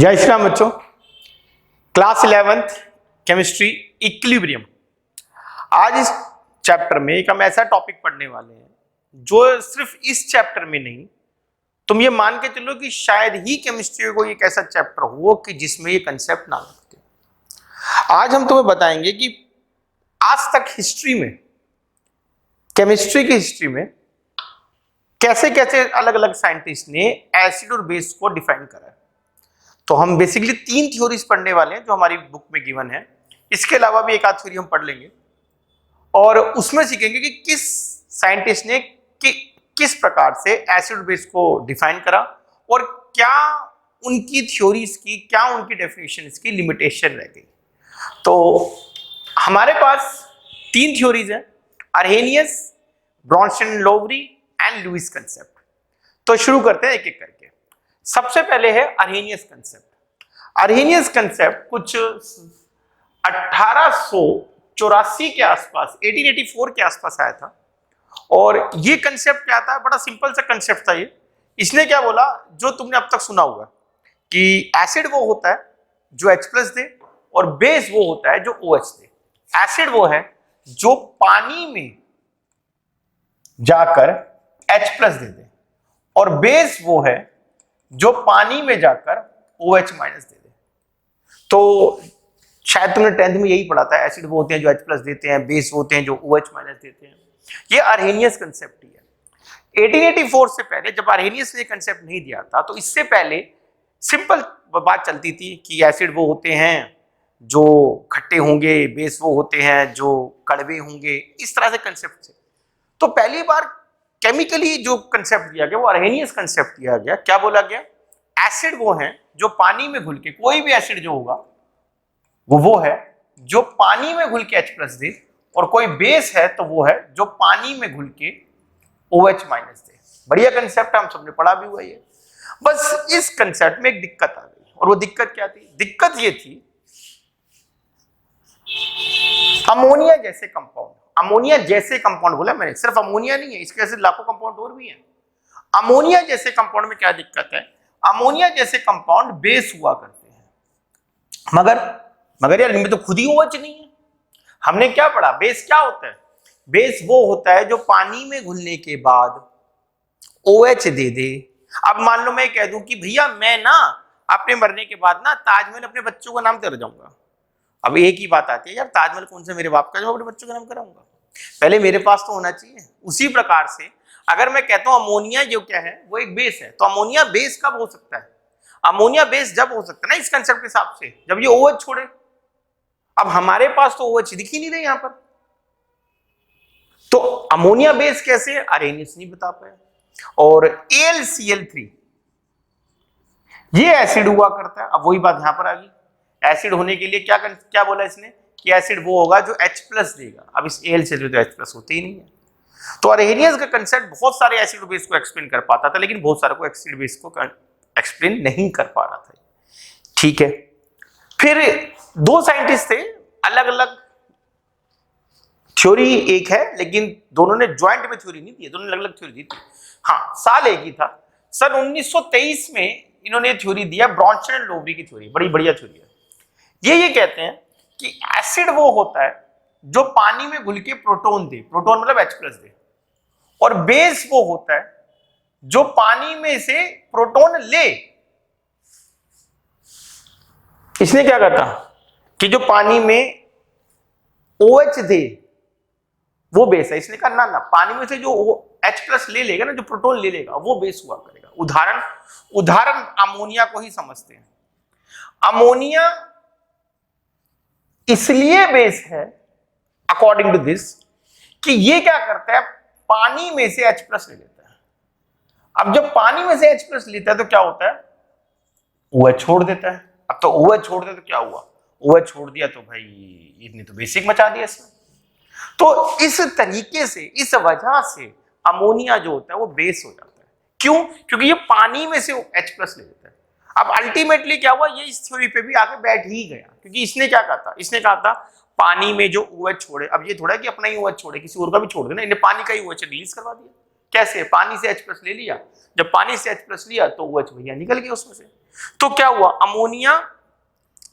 जय श्री राम बच्चों। Class 11th chemistry equilibrium. आज इस चैप्टर में एक हम ऐसा टॉपिक पढ़ने वाले हैं जो सिर्फ इस चैप्टर में नहीं, तुम ये मान के चलो कि शायद ही केमिस्ट्री को एक ऐसा चैप्टर हो कि जिसमें ये कंसेप्ट ना लगते। आज हम तुम्हें बताएंगे कि आज तक हिस्ट्री में, केमिस्ट्री की हिस्ट्री में कैसे कैसे अलग अलग साइंटिस्ट ने एसिड और बेस को डिफाइन करा है। तो हम बेसिकली 3 थ्योरीज पढ़ने वाले हैं जो हमारी बुक में गिवन है। इसके अलावा भी एक आध थ्योरी हम पढ़ लेंगे और उसमें सीखेंगे कि किस साइंटिस्ट ने किस प्रकार से एसिड बेस को डिफाइन करा और क्या उनकी थ्योरीज की, क्या उनकी डेफिनेशंस की लिमिटेशन रह गई। तो हमारे पास 3 थ्योरीज हैं, अर्हेनियस, ब्रॉन्स्टन लोवरी एंड लुईस कंसेप्ट। तो शुरू करते हैं एक एक करके। सबसे पहले है अर्हेनियस कंसेप्ट। अर्हेनियस कंसेप्ट कुछ 1884 के आसपास, 1884 के आसपास आया था। और ये कंसेप्ट क्या था? बड़ा सिंपल सा कंसेप्ट था ये। इसने क्या बोला, जो तुमने अब तक सुना होगा कि एसिड वो होता है जो H+ दे और बेस वो होता है जो OH दे। एसिड वो है जो पानी में जाकर H+ दे दे और बेस वो है जो पानी में जाकर OH- दे दे। तो शायद तुमने 10th में यही पढ़ा था, एसिड वो होते हैं जो H+ देते हैं, बेस होते हैं जो OH- देते हैं। ये अर्हेनियस कंसेप्ट ही है। 1884 से पहले जब अर्हेनियस ने कंसेप्ट नहीं दिया था, तो इससे पहले सिंपल बात चलती थी कि एसिड वो होते हैं जो खट्टे होंगे, बेस वो होते हैं जो कड़वे होंगे, इस तरह से कंसेप्ट थे। तो पहली बार केमिकली जो कंसेप्ट दिया गया वो अर्हेनियस कंसेप्ट दिया गया। क्या बोला गया? एसिड वो है जो पानी में घुल के, कोई भी एसिड जो होगा वो है जो पानी में घुल के H+ दे, और कोई बेस है तो वो है जो पानी में घुल के OH- दे। बढ़िया कंसेप्ट, हम सबने पढ़ा भी हुआ है। बस इस कंसेप्ट में एक दिक्कत आ गई, और वो दिक्कत क्या थी? दिक्कत ये थी, अमोनिया जैसे कंपाउंड, अमोनिया जैसे कंपाउंड बोला मैंने, सिर्फ अमोनिया नहीं है, इसके ऐसे लाखों कंपाउंड और भी हैं। अमोनिया जैसे कंपाउंड में क्या दिक्कत है? अमोनिया जैसे कंपाउंड बेस हुआ करते हैं, मगर यार इनमें तो खुद ही OH नहीं है। हमने क्या पढ़ा? बेस क्या होता है? बेस वो होता है जो पानी में घुलने के बाद OH दे दे। अब मान लो मैं कह दूं कि भैया मैं ना अपने मरने के बाद ना ताजमहल अपने बच्चों का नाम कर जाऊंगा। अब एक ही बात आती है, यार ताजमहल कौन सा मेरे बाप का जो अपने बच्चों का नाम कराऊंगा? पहले मेरे पास तो होना चाहिए। उसी प्रकार से अगर मैं कहता हूं अमोनिया जो क्या है वो एक बेस है, तो अमोनिया बेस कब हो सकता है? अमोनिया बेस जब हो सकता है ना, इस कंसेप्ट के हिसाब से, जब ये OH छोड़े। अब हमारे पास तो OH दिख ही नहीं रहे यहां पर, तो अमोनिया बेस कैसे? अर्हेनियस नहीं बता पाया। और AlCl3 ये एसिड हुआ करता है। अब वही बात यहां पर आ गई, एसिड होने के लिए क्या बोला इसने कि एसिड वो होगा जो H+ देगा। अब इस AlCl3 तो H+ होते ही नहीं है। तो अर्हेनियस का कंसेप्ट बहुत सारे एसिड बेस को एक्सप्लेन कर पाता था, लेकिन बहुत सारे को एसिड बेस को एक्सप्लेन नहीं कर पा रहा था। ठीक है, फिर 2 साइंटिस्ट थे, अलग अलग थ्योरी एक है, लेकिन दोनों ने ज्वाइंट में थ्योरी नहीं दी, दोनों ने अलग अलग थ्योरी दी थी। हाँ, साल एक ही था। सन 1923 में इन्होंने थ्योरी दिया, ब्रॉन्स्टन एंड लोवरी की थ्योरी। बड़ी बढ़िया थ्योरी है ये कहते हैं कि एसिड वो होता है जो पानी में घुल के प्रोटॉन दे, प्रोटॉन मतलब H+ दे, और बेस वो होता है जो पानी में से प्रोटॉन ले। इसने क्या कहा कि जो पानी में OH दे वो बेस है। इसने कहा ना, पानी में से जो H+ ले लेगा ना, जो प्रोटॉन ले लेगा वो बेस हुआ करेगा। उदाहरण अमोनिया को ही समझते हैं। अमोनिया इसलिए बेस है अकॉर्डिंग टू दिस कि ये क्या करता है, पानी में से H+ ले लेता है। अब जब पानी में से H+ लेता है तो क्या होता है? OH छोड़ देता है। अब तो OH छोड़ दे तो क्या हुआ? OH छोड़ दिया तो भाई इसने तो बेसिक मचा दिया इसमें। तो इस तरीके से, इस वजह से अमोनिया जो होता है वो बेस हो जाता है। क्यों? क्योंकि ये पानी में से H+ ले लेता है। अब अल्टीमेटली क्या हुआ, ये इस थ्योरी पे भी आके बैठ ही गया, क्योंकि इसने क्या कहा था? इसने कहा था पानी में जो OH छोड़े, अब ये थोड़ा कि अपना ही OH छोड़े, किसी और का भी छोड़ देना, इन्हें पानी का ही OH रिलीज करवा दिया। कैसे? पानी से H+ ले लिया, जब पानी से H+ लिया तो OH भैया निकल गया उसमें से। तो क्या हुआ, अमोनिया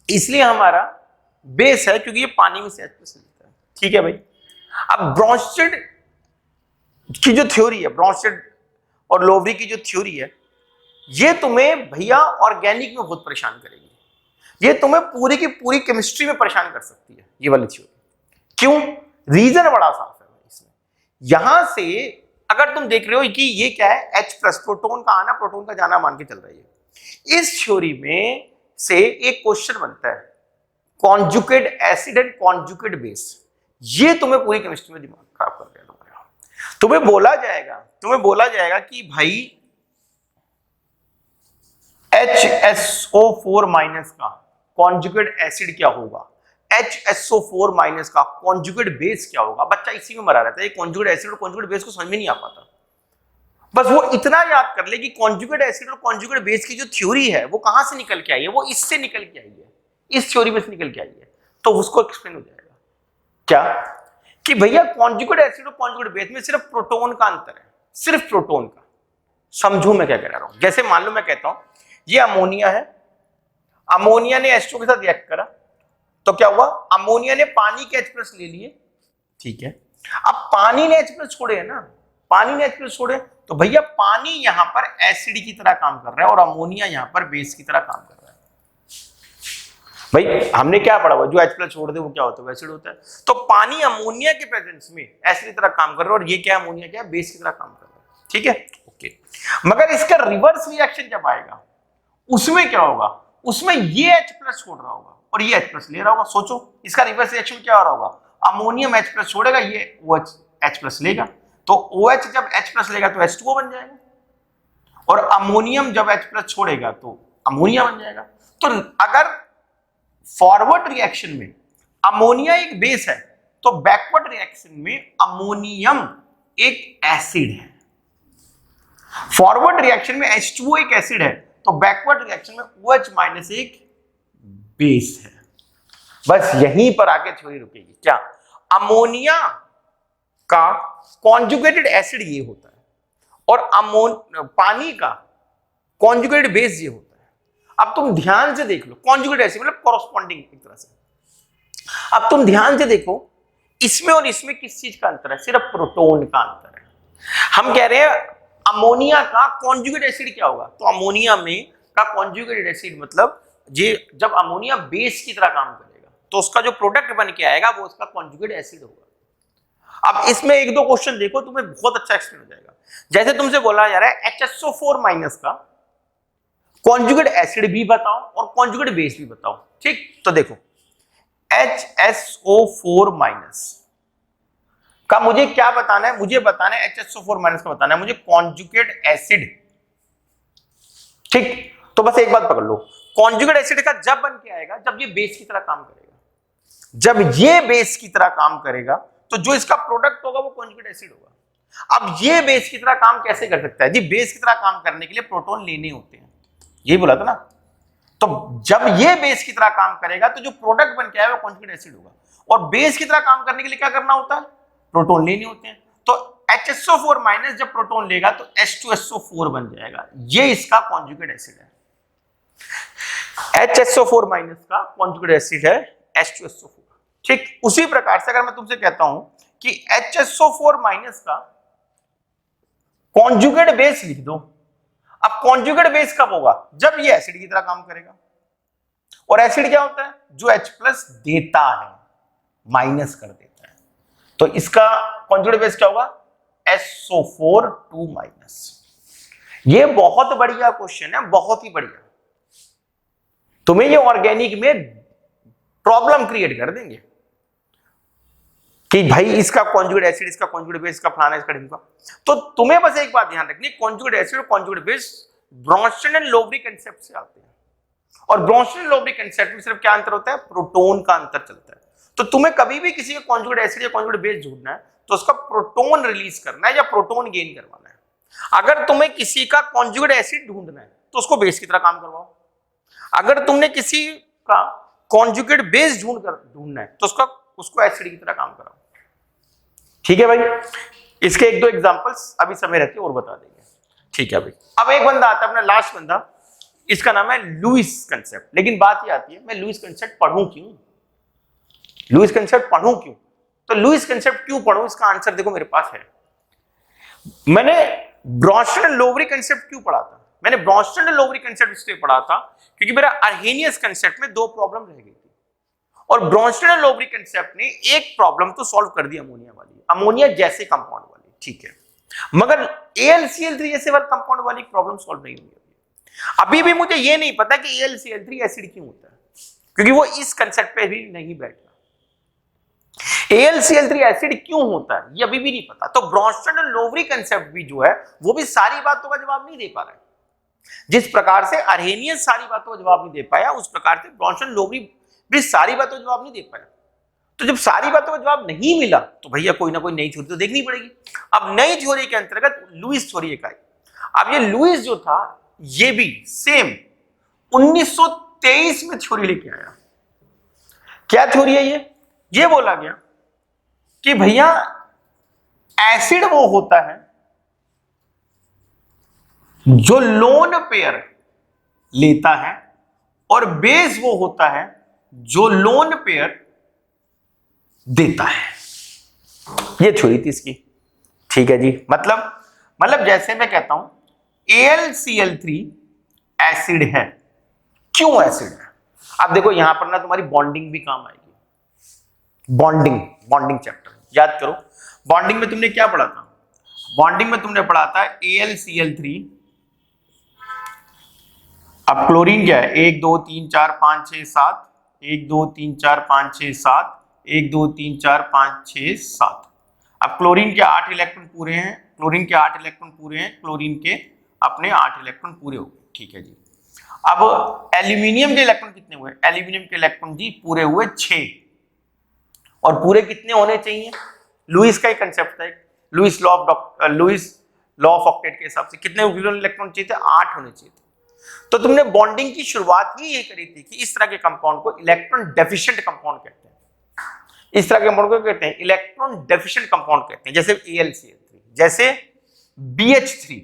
इसलिए हमारा बेस है क्योंकि ये पानी में से H+ लेता है। ठीक है भाई। अब ब्रॉन्स्टेड की जो थ्योरी है, ब्रॉन्स्टेड और लोवरी की जो थ्योरी है, ये तुम्हें भैया ऑर्गेनिक में बहुत परेशान करेगी। ये तुम्हें पूरी की पूरी केमिस्ट्री में परेशान कर सकती है ये वाली थ्योरी। क्यों? रीजन बड़ा साफ है इसमें। यहां से अगर तुम देख रहे हो कि ये क्या है, H+, प्रोटॉन का आना प्रोटॉन का जाना मान के चल रही है। इस थ्योरी में से एक क्वेश्चन बनता है, conjugate acid and conjugate base. ये तुम्हें पूरी केमिस्ट्री में दिमाग खराब कर देगा। तुम्हें बोला जाएगा कि भाई HSO4- का कॉन्जुगेट एसिड क्या होगा, HSO4- का कॉन्जुगेट बेस क्या होगा। बच्चा इसी में मरा रहता है, कॉन्जुगेट एसिड और कॉन्जुगेट बेस को समझ में नहीं आ पाता। बस वो इतना याद कर ले कि कॉन्जुगेट एसिड और कॉन्जुगेट बेस की जो थ्योरी है वो कहां से निकल के आई है, वो इससे निकल के आई है, इस थ्योरी में से निकल के आई है। तो उसको एक्सप्लेन हो जाएगा क्या कि भैया कॉन्जुगेट एसिड और कॉन्जुगेट बेस में सिर्फ प्रोटॉन का अंतर है, सिर्फ प्रोटॉन का। समझो मैं क्या कह रहा हूं। जैसे मान लो मैं कहता हूं ये अमोनिया है, अमोनिया ने H2 के साथ रिएक्ट करा तो क्या हुआ, अमोनिया ने पानी के H+ ले लिए। ठीक है। अब पानी ने H+ छोड़े है ना, पानी ने H+ छोड़े तो भैया पानी यहां पर एसिड की तरह काम कर रहा है और अमोनिया यहां पर बेस की तरह काम कर रहा है। भाई हमने क्या पढ़ा हुआ, जो H+ छोड़ दे वो क्या होता है, एसिड होता है। तो पानी अमोनिया के प्रेजेंस में एसिड की तरह काम कर रहा है और ये क्या, अमोनिया क्या, बेस की तरह काम कर रहा है। ठीक है, ओके। मगर इसका रिवर्स रिएक्शन जब आएगा उसमें क्या होगा, उसमें ये H+ छोड़ रहा होगा और ये H+ ले रहा होगा। सोचो इसका रिवर्स रिएक्शन क्या हो रहा होगा, अमोनियम H+ छोड़ेगा, ये OH H+ लेगा, तो OH जब H+ लेगा तो H2O बन जाएगा और अमोनियम जब H+ छोड़ेगा तो अमोनिया बन जाएगा। तो अगर फॉरवर्ड रिएक्शन में अमोनिया एक बेस है तो बैकवर्ड रिएक्शन में अमोनियम एक एसिड है। फॉरवर्ड रिएक्शन में H2O एक एसिड है तो बैकवर्ड रिएक्शन में OH- एक बेस है। बस यहीं पर आके थ्योरी रुकेगी। क्या, अमोनिया का कॉन्जुगेटेड एसिड ये होता है और पानी का कॉन्जुगेटेड बेस ये होता है। अब तुम ध्यान से देख लो, कॉन्जुगेट एसिड मतलब कॉरस्पॉन्डिंग एक तरह से। अब तुम ध्यान से देखो इसमें और इसमें किस चीज का अंतर है, सिर्फ प्रोटॉन का अंतर है। हम कह रहे हैं अमोनिया का कॉन्जुगेट एसिड क्या होगा, तो अमोनिया में का कॉन्जुगेट एसिड मतलब ये जब अमोनिया बेस की तरह काम करेगा तो उसका जो प्रोडक्ट बन के आएगा वो उसका कॉन्जुगेट एसिड होगा। अब इसमें एक दो क्वेश्चन देखो, तुम्हें बहुत अच्छा एक्सप्लेन हो जाएगा। जैसे तुमसे बोला जा रहा है HSO4- का कॉन्जुगेट एसिड भी बताओ और कॉन्जुगेट बेस भी बताओ। ठीक, तो देखो HSO4- का मुझे क्या बताना है, मुझे बताना है HSO4- का बताना है मुझे कॉन्जुगेट एसिड। ठीक, तो बस एक बात पकड़ लो, कॉन्जुगेट एसिड का जब बन के आएगा जब ये बेस की तरह काम करेगा। जब ये बेस की तरह काम करेगा तो जो इसका प्रोडक्ट होगा वो कॉन्जुगेट एसिड होगा। अब ये बेस की तरह काम कैसे कर सकता है जी, बेस की तरह काम करने के लिए प्रोटॉन लेने होते हैं, यही बोला था ना। तो जब ये बेस की तरह काम करेगा तो जो प्रोडक्ट बन के आएगा वो कॉन्जुगेट एसिड होगा और बेस की तरह काम करने के लिए क्या करना होता है, प्रोटॉन लेने होते हैं। तो HSO4- जब प्रोटॉन लेगा तो H2SO4 बन जाएगा, ये इसका कॉन्जुगेट एसिड है। HSO4- का कॉन्जुगेट एसिड है H2SO4। ठीक, उसी प्रकार से अगर मैं तुमसे कहता हूं कि HSO4- का कॉन्जुगेट बेस लिख दो। अब कॉन्जुगेट बेस कब होगा, जब ये एसिड की तरह काम करेगा। और एसिड क्या होता है, जो H+ देता है, माइनस कर देता है। तो इसका कॉन्जुगेट बेस क्या होगा, SO4-। ये बहुत बढ़िया क्वेश्चन है, बहुत ही बढ़िया। तुम्हें ये ऑर्गेनिक में प्रॉब्लम क्रिएट कर देंगे कि भाई इसका कॉन्जुगेट एसिड, इसका कॉन्जुगेट बेस, इसका फलाना, इसका ढिमका। तो तुम्हें बस एक बात ध्यान रखनी, कॉन्जुगेट एसिड और conjugate base Brønsted and लोवरी concept से आते हैं और ब्रॉन्स्टन एंड लोवरी कांसेप्ट में सिर्फ क्या अंतर होता है, प्रोटॉन का अंतर चलता है। तो तुम्हें कभी भी किसी का कॉन्जुगेट एसिड या कॉन्जुगेट बेस ढूंढना है तो उसका प्रोटॉन रिलीज करना है या प्रोटॉन गेन करवाना है। अगर तुम्हें किसी का कॉन्जुगेट एसिड ढूंढना है तो उसको बेस की तरह काम करवाओ। अगर तुमने किसी का कॉन्जुगेट बेस ढूंढना है तो उसको एसिड की तरह काम कराओ। ठीक है भाई, इसके एक दो एग्जांपल्स अभी समय रहते और बता देंगे। ठीक है भाई। अब एक बंदा आता है, अपना लास्ट बंदा, इसका नाम है लुईस कंसेप्ट। लेकिन बात ये आती है, मैं लुईस कंसेप्ट पढ़ूं क्यों? लुईस कंसेप्ट पढ़ूं क्यों? तो लुईस कंसेप्ट क्यों पढ़ूं, इसका आंसर देखो मेरे पास है। मैंने ब्रॉन्स्टन एंड लोवरी कंसेप्ट क्यों पढ़ा था? मैंने ब्रॉन्स्टन एंड लोवरी कंसेप्ट इसलिए पढ़ा था क्योंकि मेरा अर्हेनियस कंसेप्ट में 2 प्रॉब्लम रह गई थी, और ब्रॉन्स्टन एंड लोवरी कंसेप्ट ने एक प्रॉब्लम तो सॉल्व कर दी, अमोनिया वाली, अमोनिया जैसे कंपाउंड वाली, ठीक है, मगर AlCl3 जैसे वाले कंपाउंड वाली प्रॉब्लम सॉल्व नहीं हुई। अभी भी मुझे ये नहीं पता कि AlCl3 एसिड क्यों होता है, क्योंकि वो इस कंसेप्ट पे भी नहीं बैठा। AlCl3 एसिड क्यों होता है ये अभी भी नहीं पता। तो ब्रॉन्स्टन एंड लोवरी कंसेप्ट भी जो है वो भी सारी बातों का जवाब नहीं दे पा रहा है। जिस प्रकार से अर्हेनियस सारी बातों का जवाब नहीं दे पाया, उस प्रकार से ब्रॉन्स्टन लोवरी भी सारी बातों का जवाब नहीं दे पाया। तो जब सारी बातों का जवाब नहीं मिला तो भैया कोई ना कोई नई थ्योरी तो देखनी पड़ेगी। अब नई थ्योरी के अंतर्गत लुईस थ्योरी एक आई। अब ये लुईस जो था ये भी सेम 1923 में थ्योरी लेके आया। क्या थ्योरी है ये बोला गया कि भैया एसिड वो होता है जो लोन पेयर लेता है, और बेस वो होता है जो लोन पेयर देता है। ये थ्योरी थी इसकी, ठीक है जी। मतलब जैसे मैं कहता हूं AlCl3 एसिड है। क्यों एसिड है? अब देखो यहां पर ना तुम्हारी बॉन्डिंग भी काम आएगी। बॉन्डिंग चैप्टर याद करो। बॉन्डिंग में तुमने क्या पढ़ा था? बॉन्डिंग में तुमने पढ़ा था AlCl3, अब क्लोरीन क्या है? 1 2 3 4 5 6 7, 1 2 3 4 5 6 7, 1 2 3 4 5 6 7। अब क्लोरीन के 8 इलेक्ट्रॉन पूरे हैं, क्लोरीन के 8 इलेक्ट्रॉन पूरे हैं, क्लोरीन के अपने 8 इलेक्ट्रॉन पूरे हो गए, ठीक है जी। अब एल्यूमिनियम के इलेक्ट्रॉन कितने हुए? एल्यूमिनियम के इलेक्ट्रॉन जी पूरे हुए 6, और पूरे कितने होने चाहिए? लुईस का ही कंसेप्ट है, लुईस लॉ ऑफ ऑक्टेट के हिसाब से कितने इलेक्ट्रॉन चाहिए थे? 8 होने चाहिए थे। तो तुमने बॉन्डिंग की शुरुआत ही ये करी थी कि इस तरह के कंपाउंड को इलेक्ट्रॉन डेफिशिएंट कंपाउंड कहते हैं। इस तरह के कंपाउंड को कहते हैं इलेक्ट्रॉन डेफिशिएंट कंपाउंड कहते हैं, जैसे AlCl3, जैसे BH3।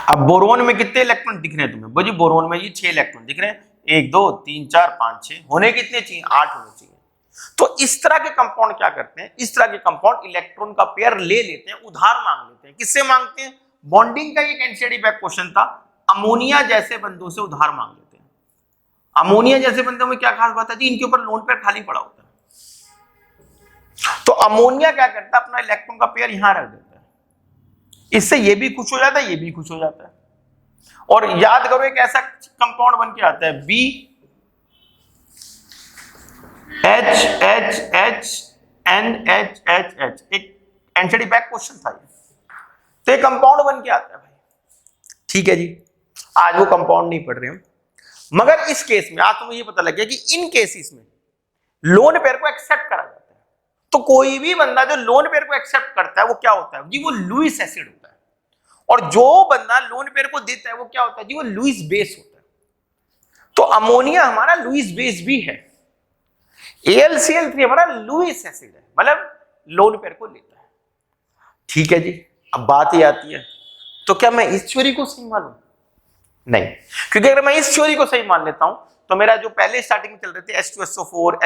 अब बोरोन में कितने इलेक्ट्रॉन दिख रहे हैं तुम्हें? बोलिए बोरोन में ये 6 इलेक्ट्रॉन दिख रहे हैं, 1 2 3 4 5 6, होने कितने चाहिए? 8 होने चाहिए। तो इस तरह के कंपाउंड क्या करते हैं? इस तरह के कंपाउंड इलेक्ट्रॉन का पेयर ले लेते हैं, उधार मांग लेते हैं। किससे मांगते हैं? बॉन्डिंग का एक एनसीईआरटी बैक क्वेश्चन था, अमोनिया जैसे बंदों से उधार मांग लेते हैं। अमोनिया जैसे बंदों में क्या खास बात है जी? इनके ऊपर लोन पेयर खाली पड़ा होता है। तो अमोनिया क्या करता है? अपना इलेक्ट्रॉन का पेयर यहां रख देता है, इससे ये भी खुश हो जाता है, ये भी खुश हो जाता है। और याद करो एक ऐसा कंपाउंड बन के आता है BHHNHHH, एक एनसीईआरटी बैक क्वेश्चन था ये। तो एक कंपाउंड बन के आता है भाई, ठीक है जी। आज वो कंपाउंड नहीं पढ़ रहे हम, मगर इस केस में आज तुम्हें ये पता लग गया कि इन केसेस में लोन पेयर को एक्सेप्ट करा जाता है। तो कोई भी बंदा जो लोन पेयर को एक्सेप्ट करता है वो क्या होता है जी? वो लुईस एसिड होता है। और जो बंदा लोन पेयर को देता है वो क्या होता है जी? वो लुईस बेस होता है। तो अमोनिया हमारा लुईस बेस भी है, AlCl3 हमारा लुईस एसिड है, मतलब लोन पेयर को लेता है, ठीक है जी। अब बात ये आती है, तो क्या मैं इस थ्योरी को सही मानूं? नहीं, क्योंकि अगर मैं इस थ्योरी को सही मान लेता हूं तो मेरा जो पहले स्टार्टिंग में चल रहे थे H2SO4,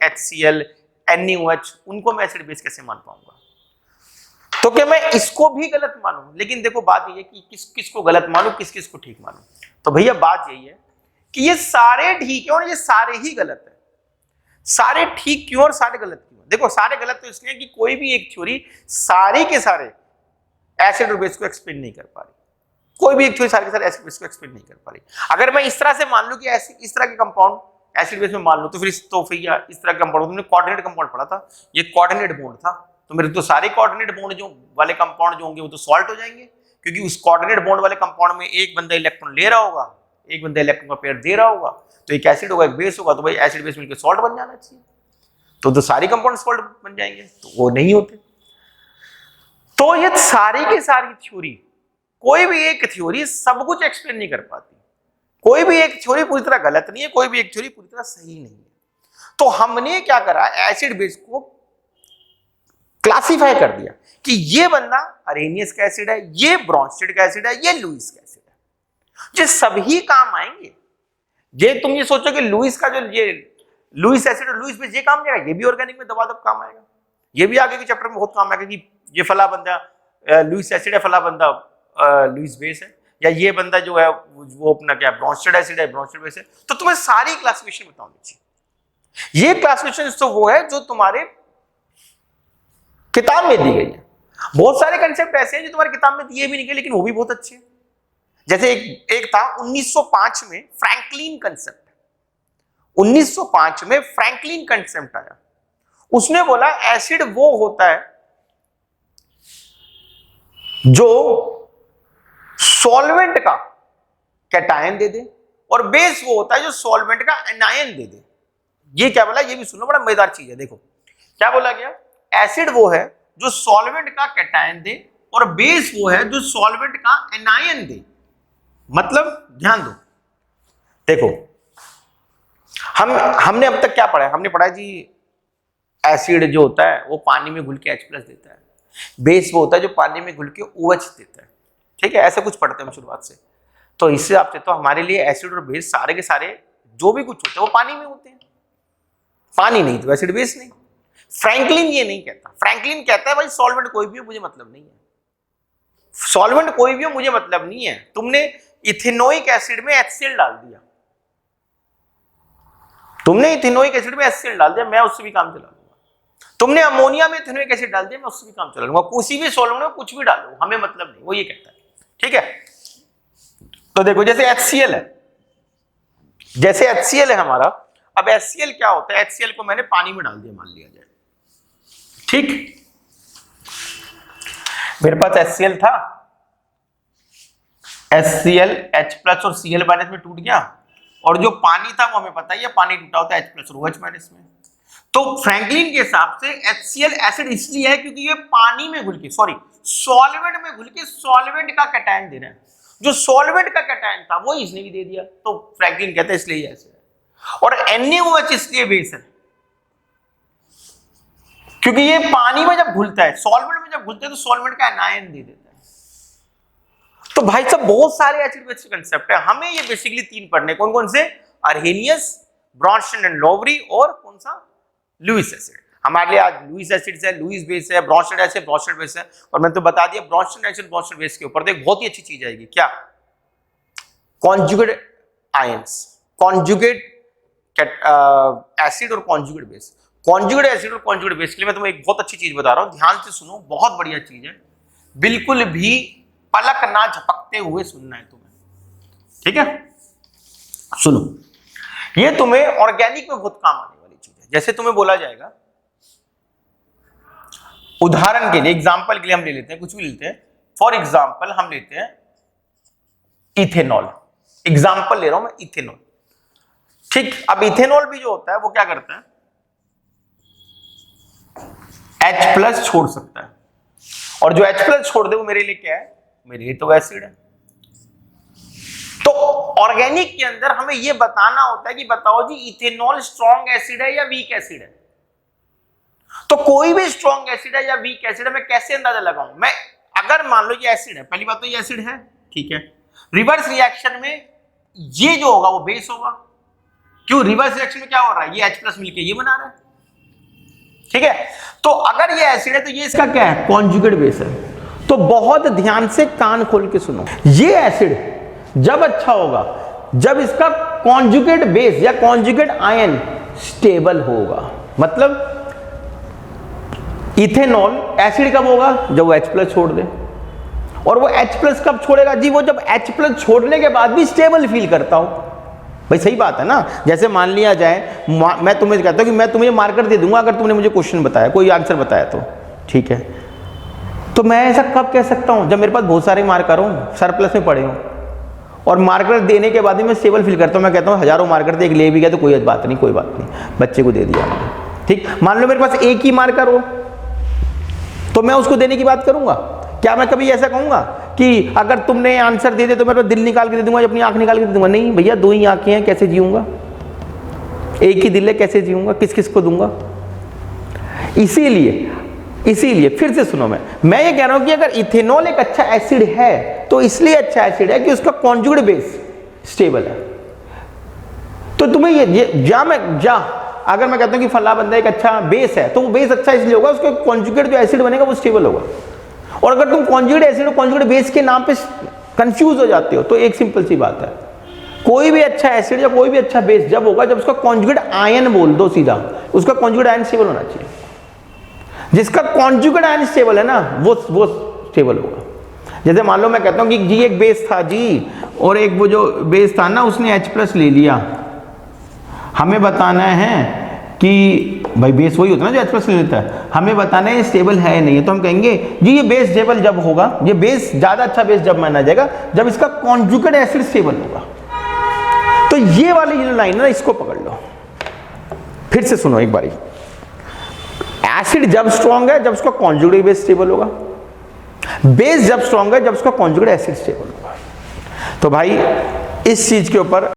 HCl, NaOH, उनको मैं एसिड बेस कैसे मान पाऊंगा? तो क्या मैं इसको भी गलत मानूं? लेकिन देखो बात ये है कि किस किस को गलत मानूं, किस किस को ठीक मानूं। तो भैया बात यही है कि ये सारे ठीक है और ये सारे ही गलत है। सारे ठीक क्यों और सारे गलत क्यों? देखो सारे गलत तो इसलिए कि कोई भी एक थ्योरी सारे के सारे एसिड और बेस को एक्सप्लेन नहीं कर पा रही। कोई भी एक थ्योरी सारे के सारे एसिड बेस को एक्सप्लेन नहीं कर पा रही। अगर मैं इस तरह से मान लूं कि इस तरह के कंपाउंड एसिड बेस में मान लूं, तो फिर इस तरह का कंपाउंड, तुमने कोऑर्डिनेट कंपाउंड पढ़ा था, ये कोऑर्डिनेट बॉन्ड था, तो मेरे तो सारे कोऑर्डिनेट बॉन्ड जो वाले कंपाउंड जो होंगे वो तो सॉल्ट हो जाएंगे, क्योंकि उस कोऑर्डिनेट बॉन्ड वाले कंपाउंड में एक बंदा इलेक्ट्रॉन ले रहा होगा, एक बंदा इलेक्ट्रॉन का पेयर दे रहा होगा, तो एक एसिड होगा एक बेस होगा, तो भाई एसिड बेस मिलकर सॉल्ट बन जाना चाहिए। तो सारे कंपाउंड सॉल्ट बन जाएंगे, तो वो नहीं होते। तो ये सारी की सारी थ्योरी, कोई भी एक थ्योरी सब कुछ एक्सप्लेन नहीं कर पाती। कोई भी एक थ्योरी पूरी तरह गलत नहीं है, कोई भी एक थ्योरी पूरी तरह सही नहीं है। तो हमने क्या करा, एसिड बेस को क्लासिफाई कर दिया कि ये बंदा अरेनियस का एसिड है, ये ब्रोंस्टेड का एसिड है, ये लुईस का एसिड है। ये सभी काम आएंगे। ये तुम ये सोचो कि लुईस का जो ये लुईस एसिड और लुईस बेस ये काम नहीं आएगा, ये भी ऑर्गेनिक में दबादब काम आएगा। ये भी आगे के चैप्टर में बहुत काम आएगा कि ये फला बंदा लुईस एसिड है, फला बंदा लुईस बेस है, या ये बंदा जो है वो अपना क्या ब्रोंस्टेड एसिड है, ब्रोंस्टेड बेस है। तो तुम्हें सारी क्लासिफिकेशन बताऊंगी चाहिए। ये क्लासिफिकेशन तो वो है जो तुम्हारे किताब में दी गई है। बहुत सारे कंसेप्ट ऐसे हैं जो तुम्हारी किताब में दिए भी नहीं गए, लेकिन वो भी बहुत अच्छे हैं। जैसे एक था 1905 में फ्रैंकलिन कंसेप्ट। 1905 में फ्रैंकलिन कंसेप्ट आया। उसने बोला एसिड वो होता है जो सॉल्वेंट का कैटायन दे दे, और बेस वो होता है जो सॉल्वेंट का एनायन दे दे। ये क्या बोला, ये भी सुनो, बड़ा मजेदार चीज है। देखो क्या बोला गया, एसिड वो है जो सॉल्वेंट का कैटायन दे, और बेस वो है जो सॉल्वेंट का एनायन दे। मतलब ध्यान दो, देखो हमने अब तक क्या पढ़ा है? हमने पढ़ा है जी एसिड जो होता है वो पानी में घुल के H+ देता है, बेस वो होता है जो पानी में घुल के OH देता है। ठीक है, ऐसा कुछ पढ़ते हैं हम शुरुआत से। तो इस हिसाब से तो हमारे लिए एसिड और बेस सारे के सारे जो भी कुछ होते हैं वो पानी में होते हैं। पानी नहीं तो एसिड बेस नहीं। फ्रैंकलिन ये नहीं कहता। फ्रैंकलिन कहता है भाई सॉल्वेंट कोई भी हो मुझे मतलब नहीं है, सॉल्वेंट कोई भी हो मुझे मतलब नहीं है। तुमने इथेनोइक एसिड में HCl डाल दिया, तुमने इथेनोइक एसिड में HCl डाल दिया, मैं उससे भी काम चला लूंगा। तुमने अमोनिया में इथेनोइक एसिड डाल दिया, मैं उससे भी काम चला लूंगा। किसी भी सॉल्वेंट में कुछ भी डालो, हमें मतलब नहीं, वो ये कहता है। ठीक है, तो देखो जैसे HCl है, जैसे HCl है हमारा। अब HCl क्या होता है? HCl को मैंने पानी में डाल दिया, मान लिया जाए। ठीक, मेरे पास HCl था, HCl H+ और Cl- में टूट गया, और जो पानी था वो हमें पता ही है पानी टूटा होता है H+ और OH- में। तो फ्रैंकलिन के हिसाब से HCl एसिड इसलिए है क्योंकि ये पानी में घुल के, सॉरी सॉल्वेंट में घुल के सॉल्वेंट का कैटायन दे रहा है। जो सॉल्वेंट का कैटायन था वो इसने भी दे दिया, तो फ्रैंकलिन कहते हैं इसलिए एसिड है। और NaOH इसलिए बेस है क्योंकि ये पानी में जब घुलता है, सॉल्वेंट में जब घुलता है तो सॉल्वेंट का एनायन दे देता है। तो भाई साहब बहुत सारे एसिड बेस कंसेप्ट है, हमें ये बेसिकली 3 पढ़ने। कौन कौन से? अर्हेनियस, ब्रोंस्टेड एंड लोवरी, और कौन सा? Lewis acid. हमारे लिए आज लुईस एसिड है, लुईस बेस है, ब्रोंस्टेड एसिड, ब्रोंस्टेड बेस है। और मैंने तो बता दिया ब्रोंस्टेड एसिड, ब्रोंस्टेड बेस के ऊपर तो एक बहुत ही अच्छी चीज आएगी, क्या? कॉन्जुगेट आयंस, कॉन्जुगेट एसिड और कॉन्जुगेट बेस। कॉन्जुगेट एसिड और कॉन्जुगेट बेस के लिए मैं तुम्हें एक बहुत अच्छी चीज बता रहा हूं, ध्यान से सुनो, बहुत बढ़िया चीज है। बिल्कुल भी पलक ना झपकते हुए सुनना है तुम्हें, ठीक है? सुनो, ये तुम्हें ऑर्गेनिक में बहुत काम आने वाली चीज है। जैसे तुम्हें बोला जाएगा, उदाहरण के लिए, एग्जांपल के लिए हम ले लेते हैं, कुछ भी लेते हैं। फॉर एग्जांपल हम लेते हैं इथेनॉल। एग्जांपल ले रहा हूं मैं, इथेनॉल। ठीक, अब इथेनॉल भी जो होता है वो क्या करता है? H+ छोड़ सकता है, और जो H+ छोड़ दे वो मेरे लिए क्या है? मेरे लिए तो एसिड है। तो ऑर्गेनिक के अंदर हमें यह बताना होता है कि बताओ जी इथेनॉल स्ट्रॉन्ग एसिड है या वीक एसिड है। तो कोई भी स्ट्रॉन्ग एसिड है या वीक एसिड है, मैं कैसे अंदाजा लगाऊं? मैं अगर मान लो ये एसिड है, पहली बात तो ये एसिड है, ठीक है। रिवर्स रिएक्शन में ये जो होगा वो बेस होगा। क्यों? रिवर्स रिएक्शन में क्या हो रहा है? ये H+ मिलके ये बना रहा है, ठीक है। तो अगर ये एसिड है तो ये इसका क्या है? कॉन्जुगेट बेस है। तो बहुत ध्यान से कान खोल के सुनो, ये एसिड जब अच्छा होगा जब इसका कॉन्जुगेट बेस या कॉन्जुगेट आयन स्टेबल होगा। मतलब इथेनॉल एसिड कब होगा? जब वो H+ छोड़ दे। और वो H+ कब छोड़ेगा जी? वो जब H+ छोड़ने के बाद भी स्टेबल फील करता हो। भाई सही बात है ना? जैसे मान लिया जाए मैं तुम्हें कहता हूं कि मैं तुम्हें मार्कर दे दूंगा अगर तुमने मुझे क्वेश्चन बताया, कोई आंसर बताया तो, ठीक है। तो मैं ऐसा कब कह सकता हूं? जब मेरे पास बहुत सारे मार्कर हो, सरप्लस में पड़े हो, और मार्कर देने के बाद ही मैं स्टेबल फील करता हूं। मैं कहता हूं हजारों मार्कर थे, एक ले भी गया तो कोई बात नहीं, कोई बात नहीं, बच्चे को दे दिया, ठीक। मान लो मेरे पास एक ही मार्कर हो तो मैं उसको देने की बात करूंगा। क्या मैं कभी ऐसा कहूंगा कि अगर तुमने आंसर दे दे तो मैं दिल निकाल के दे दूंगा, अपनी आंख निकाल के दे दूंगा? नहीं भैया, 2 ही आंखें हैं, कैसे जीऊंगा? एक ही दिल है, कैसे जीऊंगा? किस किस को दूंगा? इसीलिए इसीलिए फिर से सुनो, मैं ये कह रहा हूं कि अगर इथेनॉल एक अच्छा एसिड है तो इसलिए अच्छा एसिड है कि उसका कॉन्जुगेट बेस स्टेबल है। तो तुम्हें अगर मैं कहता हूं कि फला बंदा एक अच्छा बेस है तो वो बेस अच्छा इसलिए होगा उसका कॉन्जुगेट जो एसिड बनेगा वो स्टेबल होगा। और अगर तुम कॉन्जुगेट एसिड और कॉन्जुगेट बेस के नाम पे कंफ्यूज हो जाते हो तो एक सिंपल सी बात है, कोई भी अच्छा एसिड या कोई भी अच्छा बेस जब होगा जब उसका कॉन्जुगेट आयन बोल दो सीधा, उसका कॉन्जुगेट आयन स्टेबल होना चाहिए। जिसका कॉन्जुगेट आयन स्टेबल है ना वो स्टेबल होगा। जैसे मान लो मैं कहता हूं कि जी एक बेस था जी और एक वो जो बेस था ना उसने H+ ले लिया, हमें बताना है कि भाई बेस वही होता है ना जो H+ ले लेता है, हमें बताना है ये स्टेबल है नहीं है। तो हम कहेंगे जी ये बेस स्टेबल जब होगा, ये बेस ज्यादा अच्छा बेस जब माना जाएगा जब इसका कॉन्जुगेट एसिड स्टेबल होगा। तो ये वाली जो लाइन है ना इसको पकड़ लो, फिर से सुनो एक बारी। एसिड जब स्ट्रॉन्ग है जब उसका कॉन्जुगेट बेस स्टेबल होगा, बेस जब स्ट्रॉन्ग है जब उसका कॉन्जुगेट एसिड स्टेबल होगा। तो भाई इस चीज के ऊपर